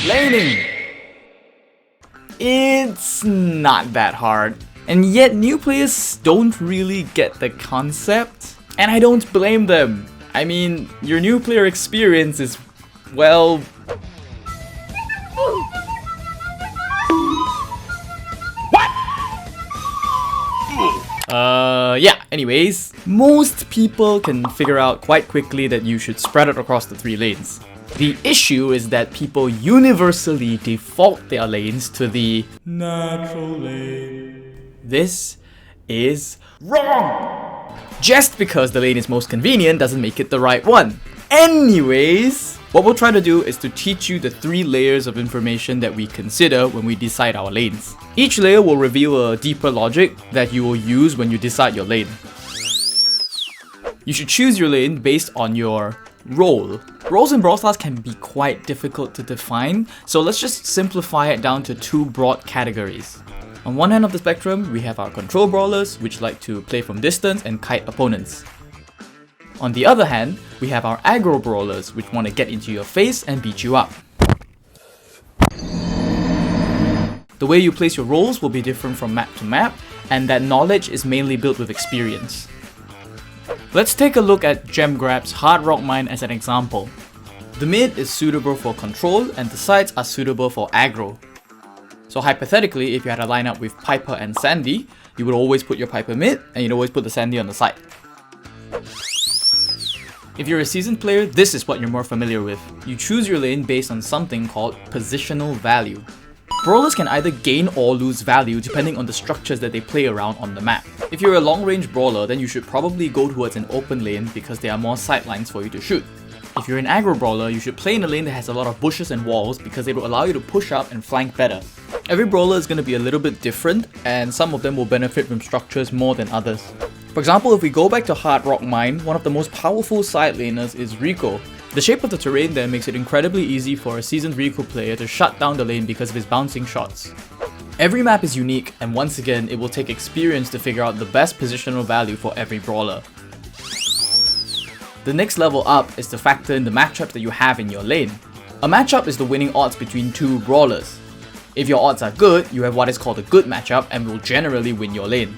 Laning! It's not that hard. And yet new players don't really get the concept. And I don't blame them. I mean, your new player experience is, well... yeah, anyways, most people can figure out quite quickly that you should spread it across the 3 lanes. The issue is that people universally default their lanes to the natural lane. This is wrong! Just because the lane is most convenient doesn't make it the right one. Anyways, what we'll try to do is to teach you the 3 layers of information that we consider when we decide our lanes. Each layer will reveal a deeper logic that you will use when you decide your lane. You should choose your lane based on your role. Roles in Brawl Stars can be quite difficult to define, so let's just simplify it down to 2 broad categories. On one end of the spectrum, we have our control brawlers, which like to play from distance and kite opponents. On the other hand, we have our aggro brawlers, which want to get into your face and beat you up. The way you place your roles will be different from map to map, and that knowledge is mainly built with experience. Let's take a look at Gem Grab's Hard Rock Mine as an example. The mid is suitable for control and the sides are suitable for aggro. So hypothetically, if you had a lineup with Piper and Sandy, you would always put your Piper mid and you'd always put the Sandy on the side. If you're a seasoned player, this is what you're more familiar with. You choose your lane based on something called positional value. Brawlers can either gain or lose value depending on the structures that they play around on the map. If you're a long-range brawler, then you should probably go towards an open lane because there are more sidelines for you to shoot. If you're an aggro brawler, you should play in a lane that has a lot of bushes and walls because it will allow you to push up and flank better. Every brawler is going to be a little bit different, and some of them will benefit from structures more than others. For example, if we go back to Hard Rock Mine, one of the most powerful side laners is 𝐋𝐀𝐍𝐄. The shape of the terrain there makes it incredibly easy for a seasoned 𝐋𝐀𝐍𝐄 player to shut down the lane because of his bouncing shots. Every map is unique, and once again, it will take experience to figure out the best positional value for every brawler. The next level up is to factor in the matchups that you have in your lane. A matchup is the winning odds between 2 brawlers. If your odds are good, you have what is called a good matchup and will generally win your lane.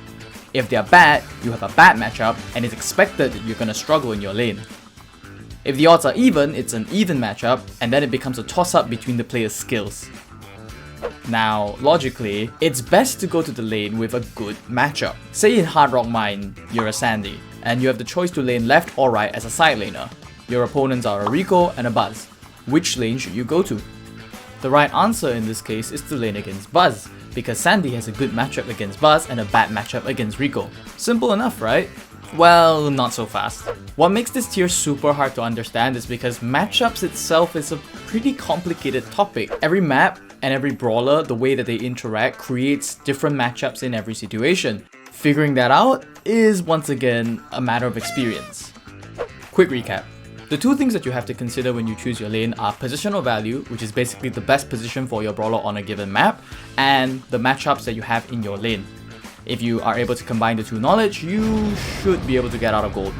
If they are bad, you have a bad matchup and it's expected that you're gonna struggle in your lane. If the odds are even, it's an even matchup, and then it becomes a toss-up between the player's skills. Now, logically, it's best to go to the lane with a good matchup. Say in Hard Rock Mine, you're a Sandy, and you have the choice to lane left or right as a side laner. Your opponents are a 𝐋𝐀𝐍𝐄 and a Buzz. Which lane should you go to? The right answer in this case is to lane against Buzz, because Sandy has a good matchup against Buzz and a bad matchup against 𝐋𝐋𝐍𝐄. Simple enough, right? Well, not so fast. What makes this tier super hard to understand is because matchups itself is a pretty complicated topic. Every map and every brawler, the way that they interact creates different matchups in every situation. Figuring that out is once again a matter of experience. Quick recap. The 2 things that you have to consider when you choose your lane are positional value, which is basically the best position for your brawler on a given map, and the matchups that you have in your lane. If you are able to combine the 2 knowledge, you should be able to get out of gold.